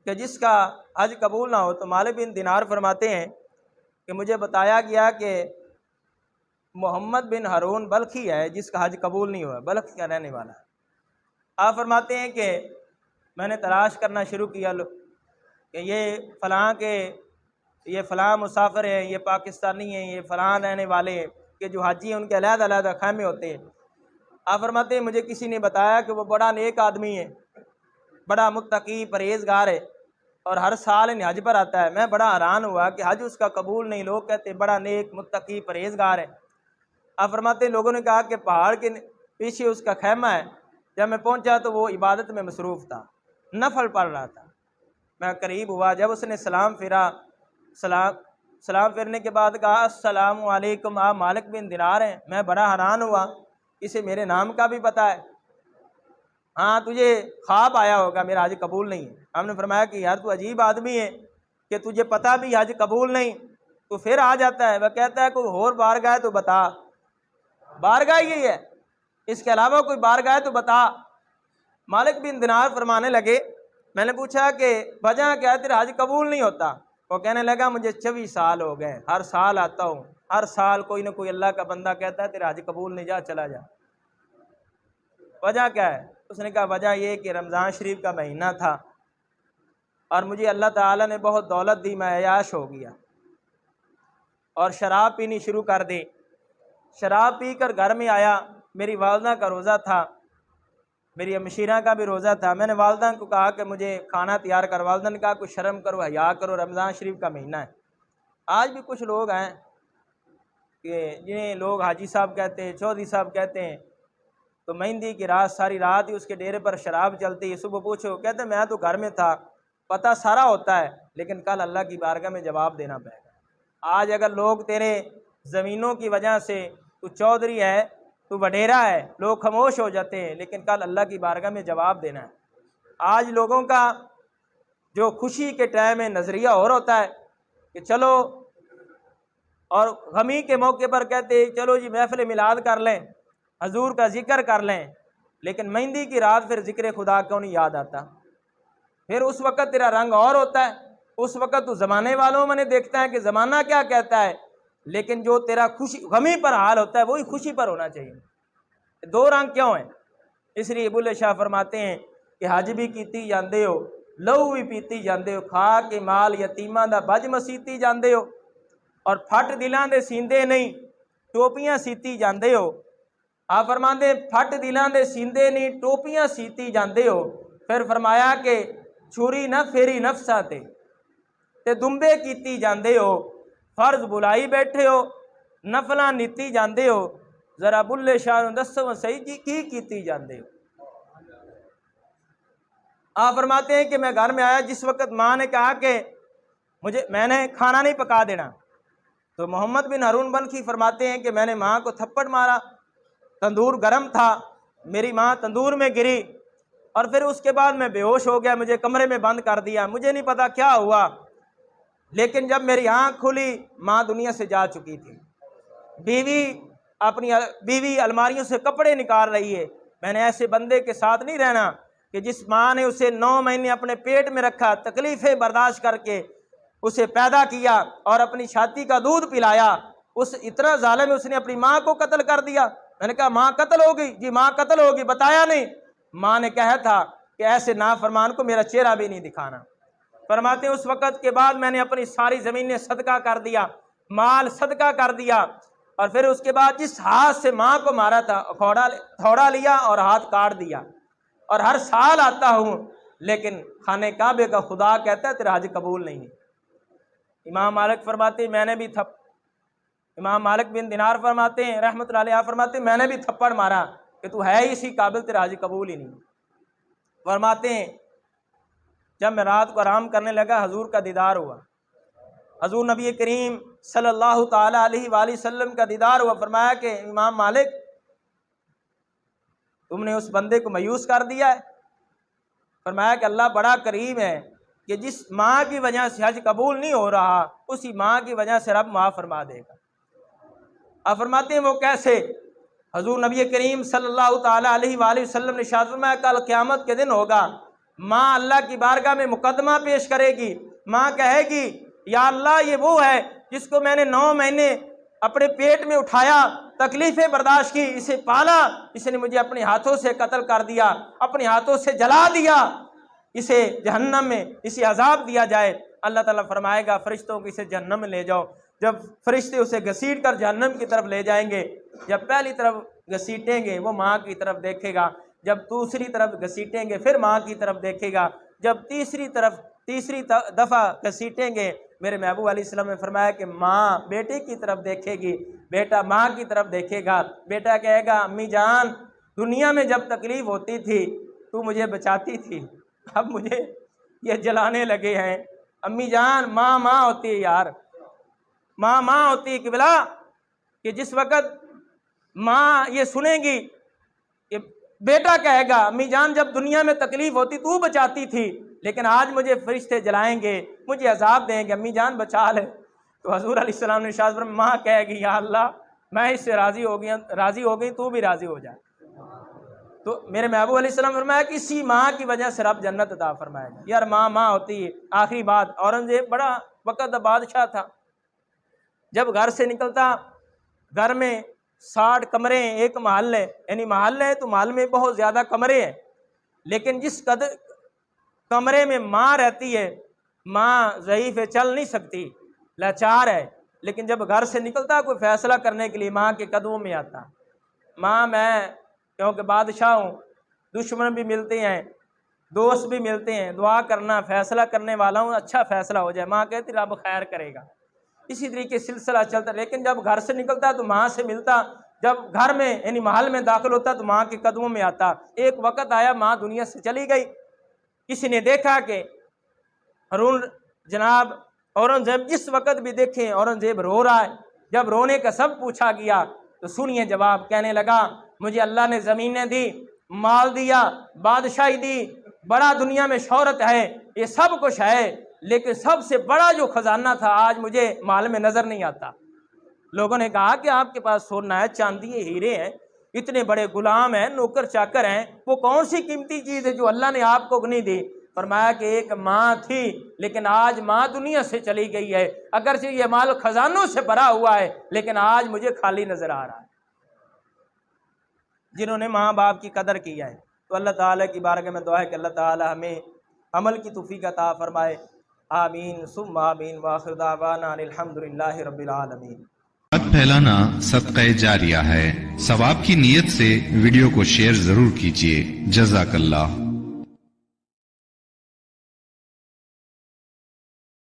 کہ جس کا حج قبول نہ ہو، تو مالک بن دینار فرماتے ہیں کہ مجھے بتایا گیا کہ محمد بن ہارون بلخی ہے جس کا حج قبول نہیں ہوا، بلخ کا رہنے والا ہے۔ آپ فرماتے ہیں کہ میں نے تلاش کرنا شروع کیا کہ یہ فلاں مسافر ہے، یہ پاکستانی ہیں، یہ فلاں رہنے والے ہیں، کہ جو حاجی ہیں ان کے علیحدہ علیحدہ خیمے ہوتے ہیں۔ آپ فرماتے ہیں مجھے کسی نے بتایا کہ وہ بڑا نیک آدمی ہے، بڑا متقی پرہیزگار ہے، اور ہر سال ان حج پر آتا ہے۔ میں بڑا حیران ہوا کہ حج اس کا قبول نہیں، لوگ کہتے ہیں بڑا نیک متقی پرہیزگار ہے۔ آپ فرماتے ہیں لوگوں نے کہا کہ پہاڑ کے پیچھے اس کا خیمہ ہے۔ جب میں پہنچا تو وہ عبادت میں مصروف تھا، نفل پڑھ رہا تھا۔ میں قریب ہوا، جب اس نے سلام پھیرا، سلام پھیرنے کے بعد کہا السلام علیکم، آپ مالک بن دینار ہیں؟ میں بڑا حیران ہوا، اسے میرے نام کا بھی پتہ ہے۔ ہاں تجھے خواب آیا ہوگا میرا حج قبول نہیں ہے۔ ہم نے فرمایا کہ یار تو عجیب آدمی ہے کہ تجھے پتہ بھی حج قبول نہیں، تو پھر آ جاتا ہے۔ وہ کہتا ہے کوئی اور بارگاہ ہے تو بتا، بارگاہ یہی ہے، اس کے علاوہ کوئی بارگاہ ہے تو بتا۔ مالک بن دینار فرمانے لگے، میں نے پوچھا کہ وجہ کیا ہے تیرا حج قبول نہیں ہوتا؟ وہ کہنے لگا مجھے 24 سال ہو گئے، ہر سال آتا ہوں، ہر سال کوئی نہ کوئی اللہ کا بندہ کہتا ہے تیرا حج قبول نہیں، جا چلا جا۔ وجہ کیا ہے؟ اس نے کہا وجہ یہ کہ رمضان شریف کا مہینہ تھا اور مجھے اللہ تعالیٰ نے بہت دولت دی، میں عیاش ہو گیا اور شراب پینی شروع کر دی۔ شراب پی کر گھر میں آیا، میری والدہ کا روزہ تھا، میری مشیرہ کا بھی روزہ تھا۔ میں نے والدہ کو کہا کہ مجھے کھانا تیار کر، والدہ نے کہا کچھ شرم کرو، حیا کرو، رمضان شریف کا مہینہ ہے۔ آج بھی کچھ لوگ ہیں کہ جنہیں لوگ حاجی صاحب کہتے ہیں، چودھری صاحب کہتے ہیں، تو مہندی کی رات ساری رات ہی اس کے ڈیرے پر شراب چلتی ہے، صبح پوچھو کہتے ہیں میں تو گھر میں تھا، پتہ سارا ہوتا ہے لیکن کل اللہ کی بارگاہ میں جواب دینا پڑے گا۔ آج اگر لوگ تیرے زمینوں کی وجہ سے، تو چودھری ہے، تو وڈیرا ہے، لوگ خاموش ہو جاتے ہیں، لیکن کل اللہ کی بارگاہ میں جواب دینا ہے۔ آج لوگوں کا جو خوشی کے ٹائم میں نظریہ اور ہوتا ہے کہ چلو، اور غمی کے موقع پر کہتے ہیں چلو جی محفل میلاد کر لیں، حضور کا ذکر کر لیں، لیکن مہندی کی رات پھر ذکر خدا کیوں نہیں یاد آتا؟ پھر اس وقت تیرا رنگ اور ہوتا ہے، اس وقت تو زمانے والوں میں نے دیکھتا ہے کہ زمانہ کیا کہتا ہے، لیکن جو تیرا خوشی غمی پر حال ہوتا ہے وہی خوشی پر ہونا چاہیے۔ دو رنگ کیوں ہیں؟ اس لیے ابو شاہ فرماتے ہیں کہ حج بھی کیتی جاندے ہو، لہو بھی پیتی جاندے ہو، کھا کے مال یتیماں دا بج مسیتی جاندے ہو، اور پھٹ دلاں دے سیندے نہیں ٹوپیاں سیتی جاندے ہو۔ آپ فرماندے پھٹ دلاں دے سیندے نہیں ٹوپیاں سیتی جاندے ہو۔ پھر فرمایا کہ چھری نہ پھیری نفساں تے دمبے کیتی جاندے ہو، فرض بلائی بیٹھے ہو، نفلاں نیتی جاندے ہو، ذرا بلے شاہ نوں دسو صحیح جی کی کیتی جاندے ہو۔ آپ فرماتے ہیں کہ میں گھر میں آیا، جس وقت ماں نے کہا کہ میں نے کھانا نہیں پکا دینا، تو محمد بن ہارون بلخی فرماتے ہیں کہ میں نے ماں کو تھپڑ مارا، تندور گرم تھا، میری ماں تندور میں گری، اور پھر اس کے بعد میں بے ہوش ہو گیا، مجھے کمرے میں بند کر دیا، مجھے نہیں پتا کیا ہوا، لیکن جب میری آنکھ کھلی ماں دنیا سے جا چکی تھی۔ بیوی الماریوں سے کپڑے نکال رہی ہے۔ میں نے ایسے بندے کے ساتھ نہیں رہنا کہ جس ماں نے اسے 9 مہینے اپنے پیٹ میں رکھا، تکلیفیں برداشت کر کے اسے پیدا کیا اور اپنی چھاتی کا دودھ پلایا، اتنا ظالم ہے اس نے اپنی ماں کو قتل کر دیا۔ میں نے کہا ماں قتل ہوگی؟ جی ماں قتل ہوگی، بتایا نہیں؟ ماں نے کہا تھا کہ ایسے نافرمان کو میرا چہرہ بھی نہیں دکھانا۔ فرماتے ہیں اس وقت کے بعد میں نے اپنی ساری زمینیں صدقہ کر دیا، مال صدقہ کر دیا، اور پھر اس کے بعد جس ہاتھ سے ماں کو مارا تھا تھوڑا لیا اور ہاتھ کاٹ دیا، اور ہر سال آتا ہوں، لیکن خانہ کعبے کا خدا کہتا ہے تیرا حج قبول نہیں ہے۔ امام مالک فرماتے ہیں امام مالک بن دینار فرماتے ہیں رحمۃ اللہ علیہ فرماتے ہیں میں نے بھی تھپڑ مارا کہ تو ہے ہی اسی قابل، تیرا حج قبول ہی نہیں۔ فرماتے ہیں جب میں رات کو آرام کرنے لگا حضور کا دیدار ہوا، حضور نبی کریم صلی اللہ تعالی علیہ وآلہ وسلم کا دیدار ہوا۔ فرمایا کہ امام مالک تم نے اس بندے کو مایوس کر دیا ہے۔ فرمایا کہ اللہ بڑا کریم ہے کہ جس ماں کی وجہ سے حج قبول نہیں ہو رہا اسی ماں کی وجہ سے رب معاف فرما دے گا۔ آپ فرماتے ہیں وہ کیسے؟ حضور نبی کریم صلی اللہ تعالی علیہ وآلہ وسلم نے ارشاد فرمایا کل قیامت کے دن ہوگا ماں اللہ کی بارگاہ میں مقدمہ پیش کرے گی، ماں کہے گی یا اللہ یہ وہ ہے جس کو میں نے 9 مہینے اپنے پیٹ میں اٹھایا، تکلیفیں برداشت کی، اسے پالا، اس نے مجھے اپنے ہاتھوں سے قتل کر دیا، اپنے ہاتھوں سے جلا دیا، اسے جہنم میں اسے عذاب دیا جائے۔ اللہ تعالیٰ فرمائے گا فرشتوں کو اسے جہنم میں لے جاؤ۔ جب فرشتے اسے گھسیٹ کر جہنم کی طرف لے جائیں گے، جب پہلی طرف گھسیٹیں گے وہ ماں کی طرف دیکھے گا، جب دوسری طرف گھسیٹیں گے پھر ماں کی طرف دیکھے گا، جب تیسری دفعہ گھسیٹیں گے، میرے محبوب علیہ السلام نے فرمایا کہ ماں بیٹے کی طرف دیکھے گی، بیٹا ماں کی طرف دیکھے گا۔ بیٹا کہے گا امی جان دنیا میں جب تکلیف ہوتی تھی تو مجھے بچاتی تھی، اب مجھے یہ جلانے لگے ہیں۔ امی جان ماں ماں ہوتی ہے یار، ماں ماں ہوتی ہے قبلہ، کہ جس وقت ماں یہ سنے گی کہ بیٹا کہے گا امی جان جب دنیا میں تکلیف ہوتی تو بچاتی تھی، لیکن آج مجھے فرشتے جلائیں گے، مجھے عذاب دیں گے، امی جان بچا لے۔ تو حضور علیہ السلام نے ارشاد فرمایا ماں کہے گی یا اللہ میں اس سے راضی ہو گئی تو بھی راضی ہو جائے۔ تو میرے محبوب علیہ السلام نے فرمایا کہ اسی ماں کی وجہ سے رب جنت عطا فرمائے گا۔ یار ماں ماں ہوتی ہے۔ آخری بات، اورنگزیب بڑا وقت بادشاہ تھا، جب گھر سے نکلتا گھر میں 60 کمرے ہیں، ایک محل ہے، یعنی محل ہے تو محل میں بہت زیادہ کمرے ہیں، لیکن جس قدر کمرے میں ماں رہتی ہے، ماں ضعیف ہے، چل نہیں سکتی، لاچار ہے، لیکن جب گھر سے نکلتا کوئی فیصلہ کرنے کے لیے ماں کے قدموں میں آتا، ماں میں کیونکہ بادشاہ ہوں، دشمن بھی ملتے ہیں، دوست بھی ملتے ہیں، دعا کرنا، فیصلہ کرنے والا ہوں، اچھا فیصلہ ہو جائے۔ ماں کہتی رب خیر کرے گا۔ اسی طریقے سلسلہ چلتا، لیکن جب گھر سے نکلتا تو ماں سے ملتا، جب گھر میں یعنی محل میں داخل ہوتا تو ماں کے قدموں میں آتا۔ ایک وقت آیا ماں دنیا سے چلی گئی، کسی نے دیکھا کہ جناب اورنگزیب جس وقت بھی دیکھیں اورنگزیب رو رہا ہے۔ جب رونے کا سب پوچھا گیا تو سنیے جواب، کہنے لگا مجھے اللہ نے زمینیں دی، مال دیا، بادشاہی دی، بڑا دنیا میں شہرت ہے، یہ سب کچھ ہے، لیکن سب سے بڑا جو خزانہ تھا آج مجھے مال میں نظر نہیں آتا۔ لوگوں نے کہا کہ آپ کے پاس سونا ہے، چاندی ہے، ہیرے ہیں، اتنے بڑے غلام ہیں، نوکر چاکر ہیں، وہ کون سی قیمتی چیز ہے جو اللہ نے آپ کو نہیں دی؟ فرمایا کہ ایک ماں تھی، لیکن آج ماں دنیا سے چلی گئی ہے، اگرچہ یہ مال خزانوں سے بھرا ہوا ہے لیکن آج مجھے خالی نظر آ رہا ہے۔ جنہوں نے ماں باپ کی قدر کی ہے تو اللہ تعالیٰ کی بارگاہ میں دعا ہے کہ اللہ تعالیٰ ہمیں عمل کی توفیق عطا فرمائے۔ آمین ثم آمین، وآخر دعوانا الحمدللہ رب العالمین۔ بات پھیلانا صدقہ جاریہ ہے، ثواب کی نیت سے ویڈیو کو شیئر ضرور کیجیے۔ جزاک اللہ۔